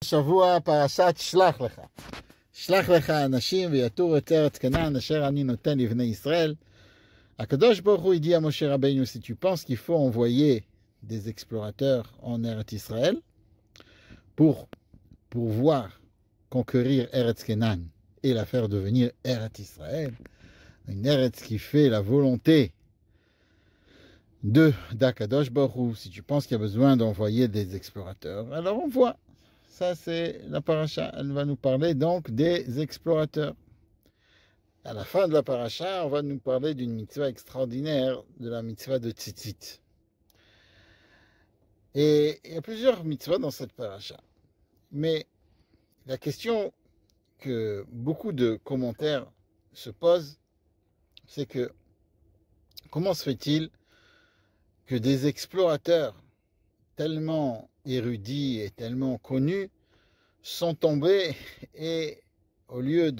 שבוע פרשת שלח לך. שלח לך אנשים ויתורו את ארץ כנען אשר אני נותן לבני ישראל. הקדוש ברוך הוא dit à Moshe Rabbeinu, si tu penses qu'il faut envoyer des explorateurs en Eretz Israël pour pouvoir conquérir Eretz Kenan et la faire devenir Eretz Israël, une Eretz qui fait la volonté d'Akadosh Baruch Hu, si tu penses qu'il y a besoin d'envoyer des explorateurs, alors on voit. Ça, c'est la paracha. Elle va nous parler donc des explorateurs. À la fin de la paracha, on va nous parler d'une mitzvah extraordinaire, de la mitzvah de Tzitzit. Et il y a plusieurs mitzvahs dans cette paracha. Mais la question que beaucoup de commentaires se posent, c'est que comment se fait-il que des explorateurs tellement érudits et tellement connus sont tombés et au lieu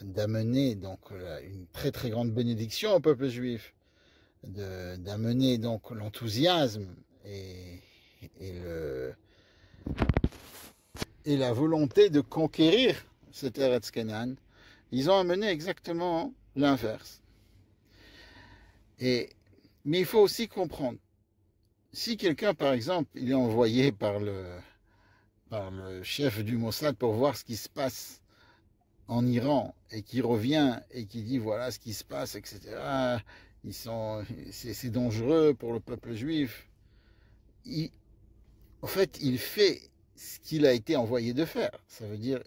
d'amener donc une très très grande bénédiction au peuple juif, d'amener donc l'enthousiasme et la volonté de conquérir cette Eretz Kenan, ils ont amené exactement l'inverse. Mais il faut aussi comprendre, si quelqu'un par exemple il est envoyé par le chef du Mossad pour voir ce qui se passe en Iran et qui revient et qui dit voilà ce qui se passe, etc. C'est dangereux pour le peuple juif. En fait, il fait ce qu'il a été envoyé de faire. Ça veut dire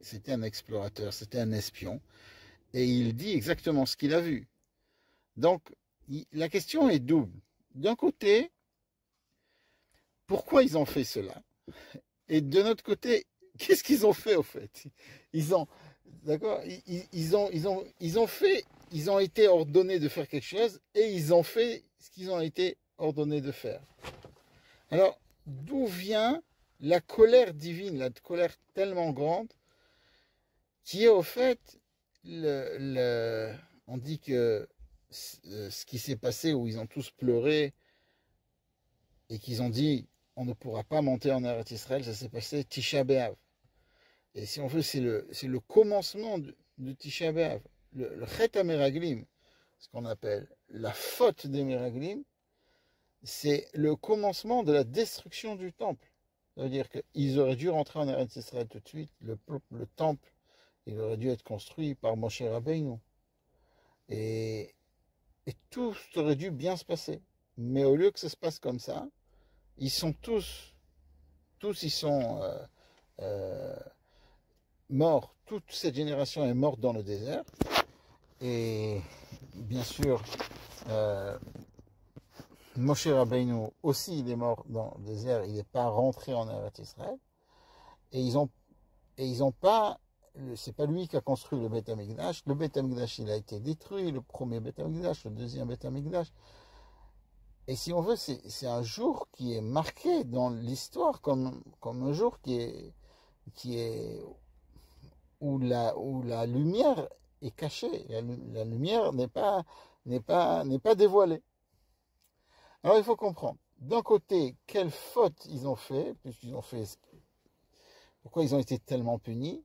c'était un explorateur, c'était un espion, et il dit exactement ce qu'il a vu. Donc, la question est double. D'un côté, pourquoi ils ont fait cela? Et de notre côté, qu'est-ce qu'ils ont fait au fait? Ils ont été ordonnés de faire quelque chose et ils ont fait ce qu'ils ont été ordonnés de faire. Alors, d'où vient la colère divine, la colère tellement grande, qui est au fait, on dit que ce qui s'est passé où ils ont tous pleuré et qu'ils ont dit on ne pourra pas monter en Eretz Israël, ça s'est passé Tisha B'Av. Et si on veut, c'est le commencement de Tisha B'Av, le Chet HaMeraglim, ce qu'on appelle la faute des Meraglim, c'est le commencement de la destruction du temple. Ça veut dire qu'ils auraient dû rentrer en Eretz Israël tout de suite, le temple, il aurait dû être construit par Moshe Rabbeinu. Et tout aurait dû bien se passer. Mais au lieu que ça se passe comme ça, ils sont tous ils sont morts. Toute cette génération est morte dans le désert. Et bien sûr, Moshe Rabbeinu aussi, il est mort dans le désert. Il n'est pas rentré en Eretz Israël. Et ils ont pas, c'est pas lui qui a construit le Beth Amikdash. Le Beth Amikdash, il a été détruit. Le premier Beth Amikdash, le deuxième Beth Amikdash. Et si on veut, c'est un jour qui est marqué dans l'histoire comme un jour où la lumière est cachée. La lumière n'est pas dévoilée. Alors il faut comprendre. D'un côté, quelle faute ils ont fait, puisqu'ils ont fait, pourquoi ils ont été tellement punis.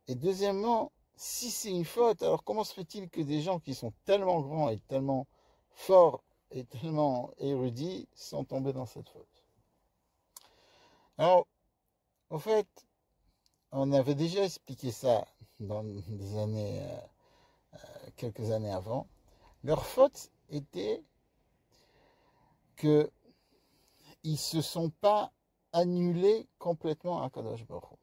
Et deuxièmement, si c'est une faute, alors comment se fait-il que des gens qui sont tellement grands et tellement forts et tellement érudits sont tombés dans cette faute? Alors, en fait, on avait déjà expliqué ça dans des années, quelques années avant. Leur faute était qu'ils ne se sont pas annulés complètement à Kadosh Baruch Hu.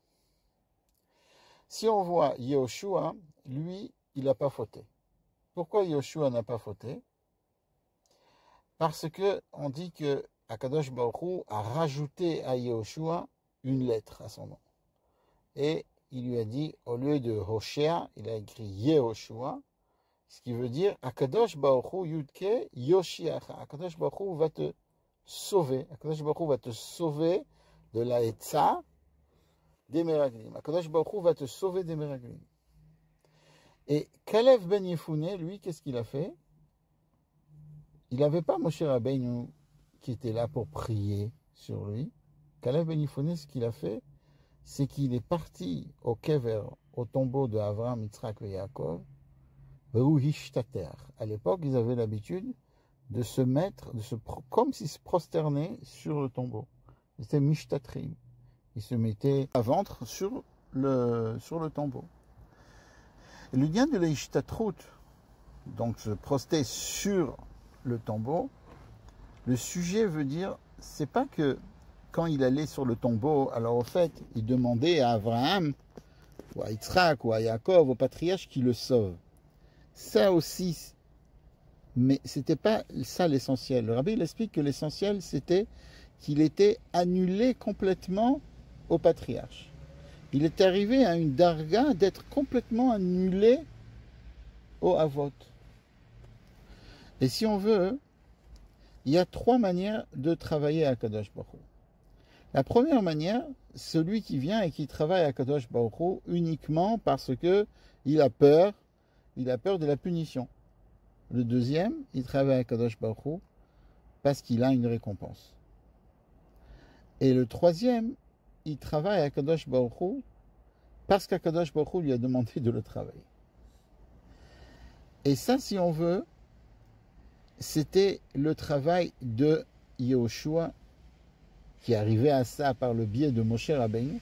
Si on voit Yehoshua, lui, il n'a pas fauté. Pourquoi Yehoshua n'a pas fauté? Parce que on dit que Akadosh Baruch Hu a rajouté à Yehoshua une lettre à son nom. Et il lui a dit, au lieu de Hoshea, il a écrit Yehoshua, ce qui veut dire Akadosh Baruch Hu Yudke Yoshiacha. Akadosh Baruch Hu va te sauver. Akadosh Baruch Hu va te sauver de la Etza des Meraglim. Akadosh Baruch Hu va te sauver des Meraglim. Et Kalev ben Yefune, lui, qu'est-ce qu'il a fait? Il n'avait pas Moshe Rabbeinu qui était là pour prier sur lui. Caleb Ben Yifone, ce qu'il a fait, c'est qu'il est parti au kever, au tombeau de Avraham, Yitzhak et Yaakov, à l'époque, ils avaient l'habitude de se mettre, comme s'ils se prosternaient sur le tombeau. C'était mishtatrim. Ils se mettaient à ventre sur le tombeau. Et le lien de l'ishtatrout, donc se proster sur le tombeau, le sujet veut dire, c'est pas que quand il allait sur le tombeau, alors au fait, il demandait à Abraham, ou à Yitzhak, ou à Yaakov, au patriarche, qui le sauve. Ça aussi, mais c'était pas ça l'essentiel. Le rabbi il explique que l'essentiel c'était qu'il était annulé complètement au patriarche. Il est arrivé à une darga d'être complètement annulé au avot. Et si on veut, il y a 3 manières de travailler à Kadosh Baruch Hu. La première manière, celui qui vient et qui travaille à Kadosh Baruch Hu uniquement parce que il a peur de la punition. Le deuxième, il travaille à Kadosh Baruch Hu parce qu'il a une récompense. Et le troisième, il travaille à Kadosh Baruch Hu parce qu'Akadosh Baruch Hu lui a demandé de le travailler. Et ça, si on veut, c'était le travail de Yehoshua qui arrivait à ça par le biais de Moshe Rabbeinu,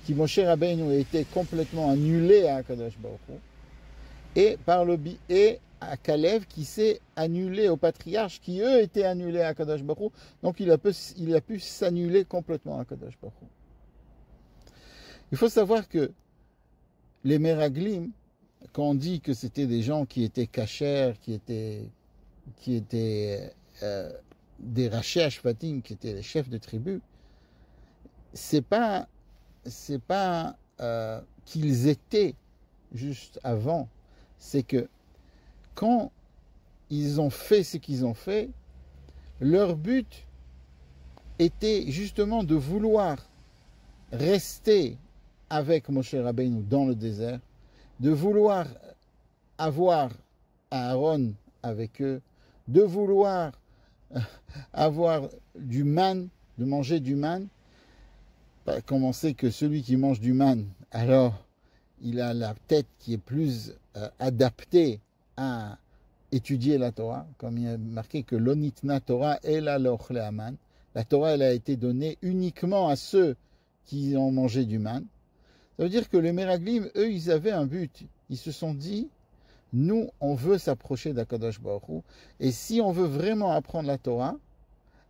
qui Moshe Rabbeinu était complètement annulé à Akadosh Baruch Hu, et par le biais à Caleb qui s'est annulé aux patriarches qui eux étaient annulés à Akadosh Baruch Hu, donc il a pu s'annuler complètement à Akadosh Baruch Hu. Il faut savoir que les Meraglim, quand on dit que c'était des gens qui étaient cachers, qui étaient des rachés Ashvatim, qui étaient les chefs de tribu, c'est pas qu'ils étaient juste avant, c'est que quand ils ont fait ce qu'ils ont fait, leur but était justement de vouloir rester avec Moshe Rabbeinu dans le désert, de vouloir avoir Aaron avec eux, de vouloir avoir du man, de manger du man. Comme on sait que celui qui mange du man, alors il a la tête qui est plus adaptée à étudier la Torah, comme il y a marqué que l'onitna Torah est la lochle aman. La Torah, elle a été donnée uniquement à ceux qui ont mangé du man. Ça veut dire que les Meraglim, eux, ils avaient un but. Ils se sont dit, nous, on veut s'approcher d'Akadosh Baruch Hu, et si on veut vraiment apprendre la Torah,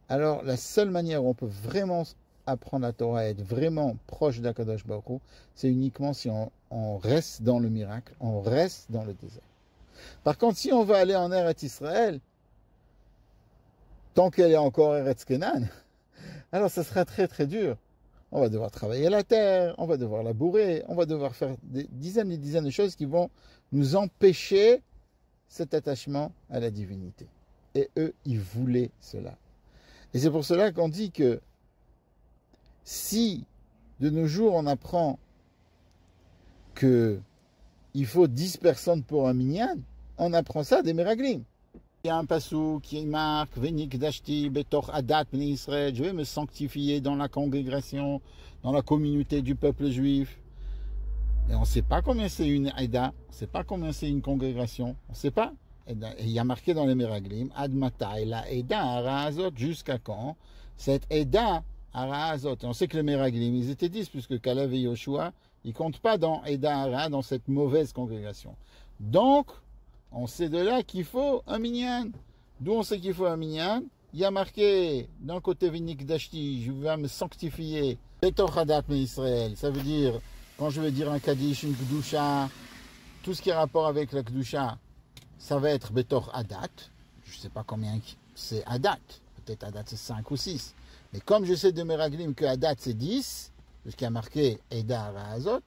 alors la seule manière où on peut vraiment apprendre la Torah et être vraiment proche d'Akadosh Baruch Hu, c'est uniquement si on reste dans le miracle, on reste dans le désert. Par contre, si on veut aller en Eretz Israël, tant qu'elle est encore Eretz Kenan, alors ça sera très très dur. On va devoir travailler la terre, on va devoir labourer, on va devoir faire des dizaines et des dizaines de choses qui vont nous empêcher cet attachement à la divinité. Et eux, ils voulaient cela. Et c'est pour cela qu'on dit que si de nos jours on apprend qu'il faut 10 personnes pour un minyan, on apprend ça des Meraglim. Il y a un passou qui marque Venik Dashti Betor Adat Bnei Israël, je vais me sanctifier dans la congrégation, dans la communauté du peuple juif. Et on ne sait pas combien c'est une Eda, on ne sait pas combien c'est une congrégation, on ne sait pas. Et il y a marqué dans les Meraglim, Admata et la Eda Araazot, jusqu'à quand cette Eda Araazot. Et on sait que les Meraglim, ils étaient 10, puisque Caleb et Yoshua, ils ne comptent pas dans Eda Ara, dans cette mauvaise congrégation. Donc, on sait de là qu'il faut un minyan. D'où on sait qu'il faut un minyan? Il y a marqué d'un côté Vinik Dashti, je vais me sanctifier. Betor Hadat Mais Israël, ça veut dire, quand je vais dire un Kaddish, une Kedusha, tout ce qui a rapport avec la Kedusha, ça va être Betor Hadat. Je ne sais pas combien c'est Hadat. Peut-être Hadat c'est 5 ou 6. Mais comme je sais de Meraglim que Hadat c'est 10, puisqu'il y a marqué Eda Razot,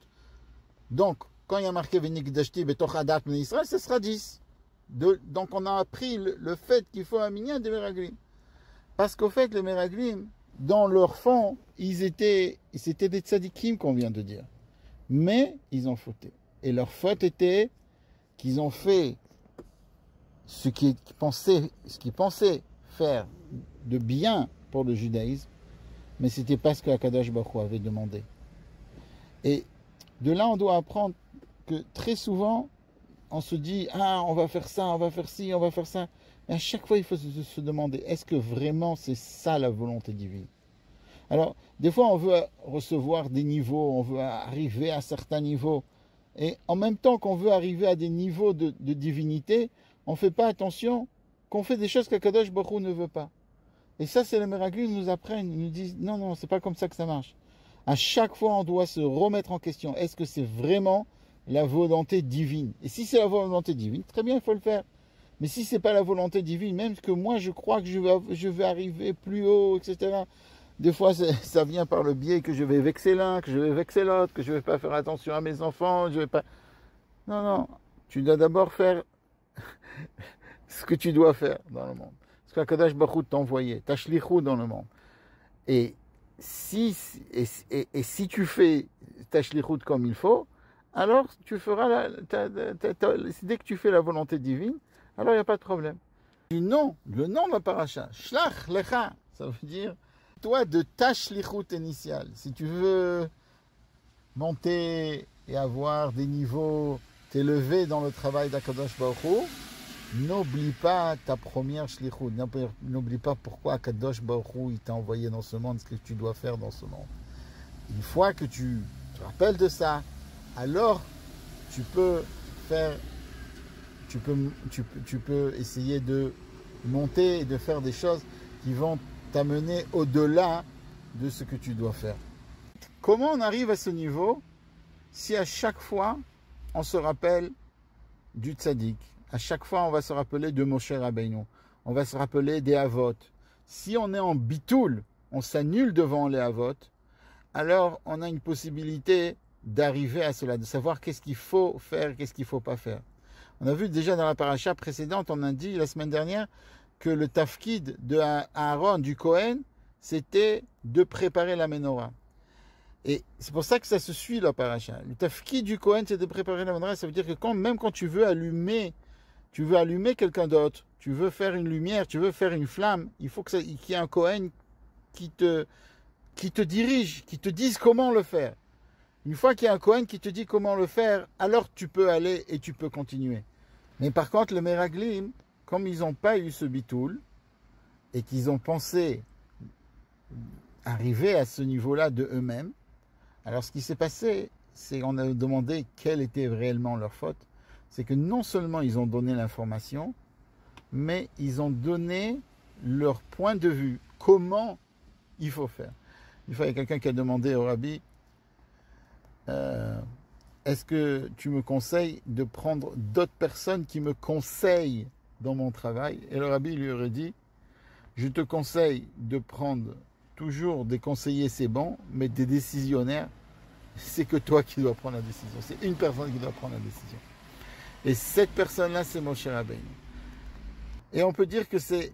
donc, quand il y a marqué Venik Dashti Betoch Hadat Ben Israël, ce sera 10. Donc on a appris le fait qu'il faut un minyan des Meraglim. Parce qu'au fait, les Meraglim, dans leur fond, c'était des tzadikim qu'on vient de dire. Mais ils ont fauté. Et leur faute était qu'ils ont fait ce qu'ils pensaient faire de bien pour le judaïsme. mais ce n'était pas ce que Akadosh Baruch Hu avait demandé. Et de là, on doit apprendre que très souvent, on se dit, ah, on va faire ça, on va faire ci, on va faire ça. Mais à chaque fois, il faut se demander, est-ce que vraiment c'est ça la volonté divine? Alors, des fois, on veut recevoir des niveaux, on veut arriver à certains niveaux. Et en même temps qu'on veut arriver à des niveaux de divinité, on ne fait pas attention qu'on fait des choses qu'Akadosh Baruch Hu ne veut pas. Et ça, c'est les miracles, ils nous apprennent, ils nous disent, non, non, c'est pas comme ça que ça marche. À chaque fois, on doit se remettre en question. Est-ce que c'est vraiment la volonté divine? Et si c'est la volonté divine, très bien, il faut le faire. Mais si ce n'est pas la volonté divine, même que moi, je crois que je vais arriver plus haut, etc. Des fois, ça vient par le biais que je vais vexer l'un, que je vais vexer l'autre, que je ne vais pas faire attention à mes enfants, je vais pas... Non, non, tu dois d'abord faire ce que tu dois faire dans le monde. Ce qu'Akadosh Baruch Hu t'a envoyé, ta shlichut dans le monde. Et si tu fais ta shlichut comme il faut, alors tu feras dès que tu fais la volonté divine, alors il n'y a pas de problème. Le nom de la paracha, shlach lecha, ça veut dire toi de ta shlichut initiale. Si tu veux monter et avoir des niveaux, t'élever dans le travail d'Akadosh Baruch Hu, n'oublie pas ta première shlichut. N'oublie pas pourquoi Akadosh Baruch Hu il t'a envoyé dans ce monde, ce que tu dois faire dans ce monde. Une fois que tu te rappelles de ça, alors tu peux essayer de monter et de faire des choses qui vont t'amener au-delà de ce que tu dois faire. Comment on arrive à ce niveau si à chaque fois on se rappelle du tzaddik, à chaque fois on va se rappeler de Moshe Rabbeinu, on va se rappeler des Avot. Si on est en bitoul, on s'annule devant les Avot, alors on a une possibilité d'arriver à cela, de savoir qu'est-ce qu'il faut faire, qu'est-ce qu'il ne faut pas faire. On a vu déjà dans la paracha précédente, on a dit la semaine dernière que le tafkid de Aaron, du Kohen, c'était de préparer la menorah. Et c'est pour ça que ça se suit la paracha. Le tafkid du Kohen, c'est de préparer la menorah. Ça veut dire que même quand tu veux allumer quelqu'un d'autre, tu veux faire une lumière, tu veux faire une flamme, il faut qu'il y ait un Kohen qui te dirige, qui te dise comment le faire. Une fois qu'il y a un Kohen qui te dit comment le faire, alors tu peux aller et tu peux continuer. Mais par contre, le Meraglim, comme ils n'ont pas eu ce bitoul et qu'ils ont pensé arriver à ce niveau-là de eux-mêmes, alors ce qui s'est passé, c'est qu'on a demandé quelle était réellement leur faute. C'est que non seulement ils ont donné l'information, mais ils ont donné leur point de vue, comment il faut faire. Une fois, il y a quelqu'un qui a demandé au rabbi, est-ce que tu me conseilles de prendre d'autres personnes qui me conseillent dans mon travail? Et le rabbi lui aurait dit, je te conseille de prendre toujours des conseillers, c'est bon, mais des décisionnaires, c'est que toi qui dois prendre la décision. C'est une personne qui doit prendre la décision. Et cette personne-là, c'est Moshe Rabbeinu. Et on peut dire que c'est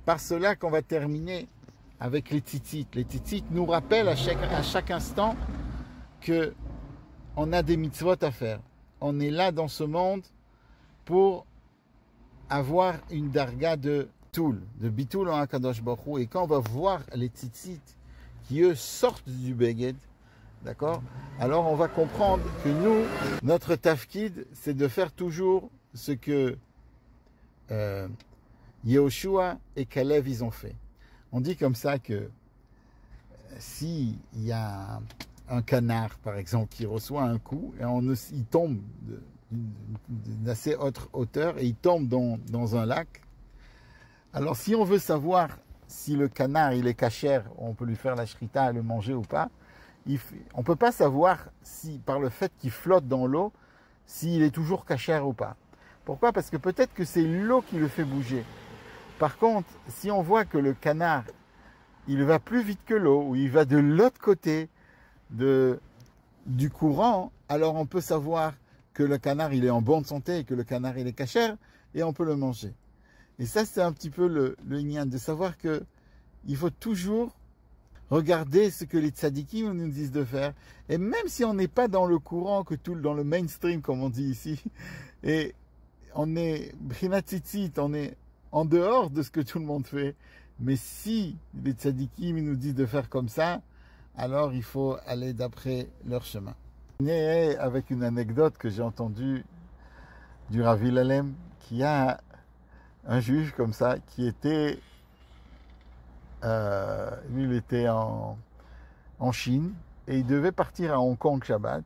par cela qu'on va terminer avec les tzitzit. Les tzitzit nous rappellent à chaque instant que on a des mitzvot à faire. On est là dans ce monde pour avoir une darga de toul, de bitoul en Akadosh Baruch Hu. Et quand on va voir les tzitzit qui eux sortent du beged, d'accord? Alors on va comprendre que nous, notre tafkid, c'est de faire toujours ce que Yehoshua et Kalev ils ont fait. On dit comme ça que s'il y a un canard, par exemple, qui reçoit un coup, et il tombe d'une assez haute hauteur et il tombe dans un lac. Alors, si on veut savoir si le canard il est cachère, on peut lui faire la shrita, le manger ou pas, on ne peut pas savoir si, par le fait qu'il flotte dans l'eau, s'il est toujours cachère ou pas. Pourquoi? Parce que peut-être que c'est l'eau qui le fait bouger. Par contre, si on voit que le canard, il va plus vite que l'eau, ou il va de l'autre côté du courant, alors on peut savoir que le canard il est en bonne santé et que le canard il est cachère et on peut le manger. Et ça c'est un petit peu le lien de savoir que il faut toujours regarder ce que les tzadikim nous disent de faire, et même si on n'est pas dans le courant, dans le mainstream comme on dit ici, et on est brinat tzitzit, on est en dehors de ce que tout le monde fait, Mais si les tzadikim nous disent de faire comme ça, alors il faut aller d'après leur chemin. Avec une anecdote que j'ai entendue du Rav Hillelem, qui a un juif comme ça, qui était, lui il était en Chine, et il devait partir à Hong Kong Shabbat,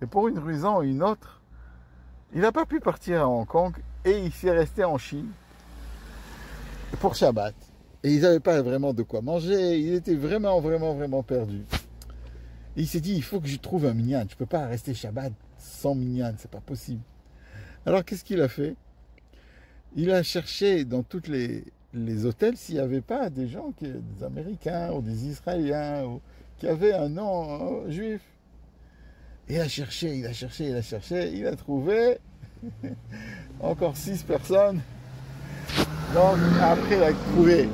et pour une raison ou une autre, il n'a pas pu partir à Hong Kong, et il s'est resté en Chine pour Shabbat. Et ils n'avaient pas vraiment de quoi manger, il était vraiment perdu. Et il s'est dit, il faut que je trouve un minyan, je ne peux pas rester Shabbat sans minyan, c'est pas possible. Alors qu'est-ce qu'il a fait? Il a cherché dans tous les hôtels s'il n'y avait pas des gens, des Américains ou des Israéliens, qui avaient un nom juif. Et il a cherché, il a trouvé encore 6 personnes. Donc après il a trouvé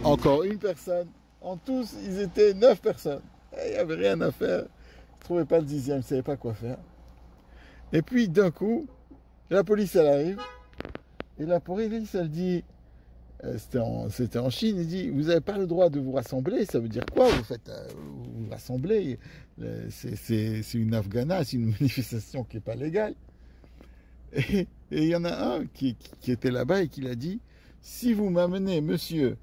encore une personne. En tous, ils étaient 9 personnes. Et il n'y avait rien à faire. Il ne trouvait pas le 10e, il ne savait pas quoi faire. Et puis d'un coup, la police elle arrive. Et la police elle dit, c'était en Chine, il dit, vous n'avez pas le droit de vous rassembler. Ça veut dire quoi? Vous faites vous rassembler. C'est une Afghana, c'est une manifestation qui n'est pas légale. Et il y en a un qui était là-bas et qui l'a dit, si vous m'amenez, monsieur,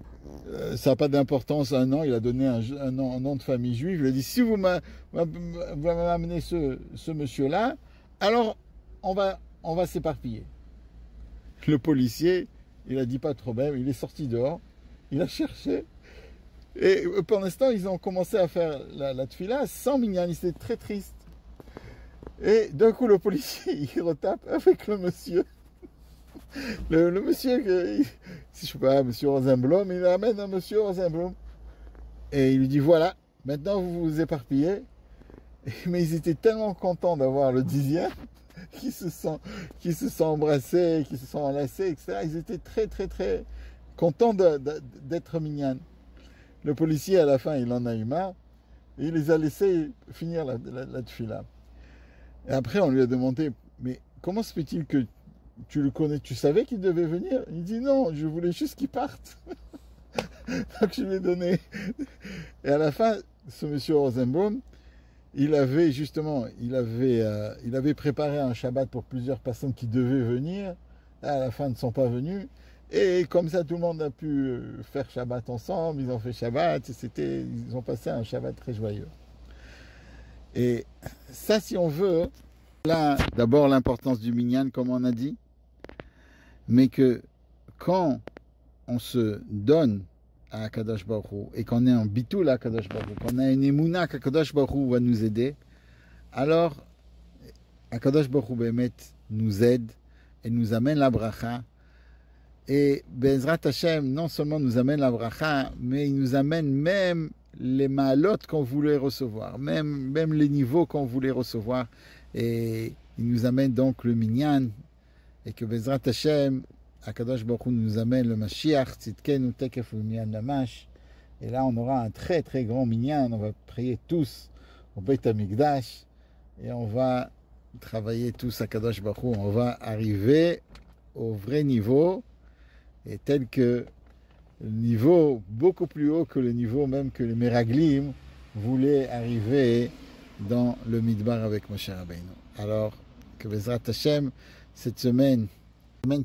ça n'a pas d'importance, un nom, il a donné un nom de famille juive, il a dit, si vous m'amenez ce monsieur-là, alors on va s'éparpiller. Le policier, il a dit pas de problème, il est sorti dehors, il a cherché, et pour l'instant, ils ont commencé à faire la tfila sans minyan, ils étaient très tristes. Et d'un coup, le policier, il retape avec le monsieur. Le monsieur, je sais pas, monsieur Rosenblum, il amène un monsieur Rosenblum. Et il lui dit, voilà, maintenant vous vous éparpillez. Mais ils étaient tellement contents d'avoir le 10e qu'ils se sont embrassés, qu'ils se sont enlacés, etc. Ils étaient très contents d'être mignons. Le policier, à la fin, il en a eu marre. Et il les a laissés finir la tfila. Et après, on lui a demandé, mais comment se fait-il que tu le connais, tu savais qu'il devait venir? Il dit non, je voulais juste qu'il parte. Donc je lui ai donné. Et à la fin, ce monsieur Rosenbaum, il avait préparé un Shabbat pour plusieurs personnes qui devaient venir. À la fin, ne sont pas venus. Et comme ça, tout le monde a pu faire Shabbat ensemble. Ils ont fait Shabbat. Ils ont passé un Shabbat très joyeux. Et ça, si on veut, là, d'abord l'importance du minyan, comme on a dit, mais que quand on se donne à Akadosh Baruch Hu et qu'on est en bitoul à Akadosh Baruch Hu, qu'on a une émouna qu'Akadosh Baruch Hu va nous aider, alors Akadosh Baruch Hu Bémet nous aide et nous amène la bracha. Et Bezrat Hashem non seulement nous amène la bracha, mais il nous amène même les ma'alot qu'on voulait recevoir, même les niveaux qu'on voulait recevoir. Et il nous amène donc le minyan, et que Bezrat Hashem, Akadosh Baruch Hu nous amène le Mashiach, Tzidkenu Tekef U'Minyan Mamash. Et là, on aura un très grand minyan. On va prier tous au Beit HaMikdash, et on va travailler tous à Akadosh Baruch Hu. On va arriver au vrai niveau, et tel que le niveau beaucoup plus haut que le niveau même que les Meraglim voulaient arriver dans le Midbar avec Moshe Rabbeinu. Alors, que Bezrat Hashem, cette semaine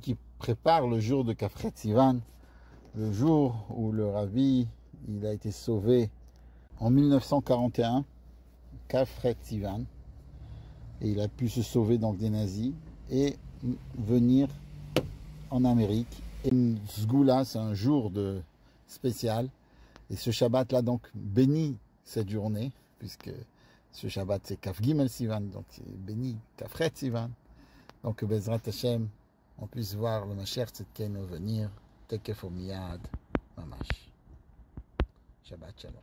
qui prépare le jour de Kafret Sivan, le jour où le Rabbi il a été sauvé en 1941, Kafret Sivan, et il a pu se sauver donc des nazis et venir en Amérique. Et Sgoula, c'est un jour spécial, et ce Shabbat là donc bénit cette journée, puisque ce Shabbat c'est Kaf Gimel Sivan, donc c'est béni Kafret Sivan. Donc Bezrat Hashem, on puisse voir le Mashiach Tzidkenu venir, Tekef Umiyad Mamash. Shabbat Shalom.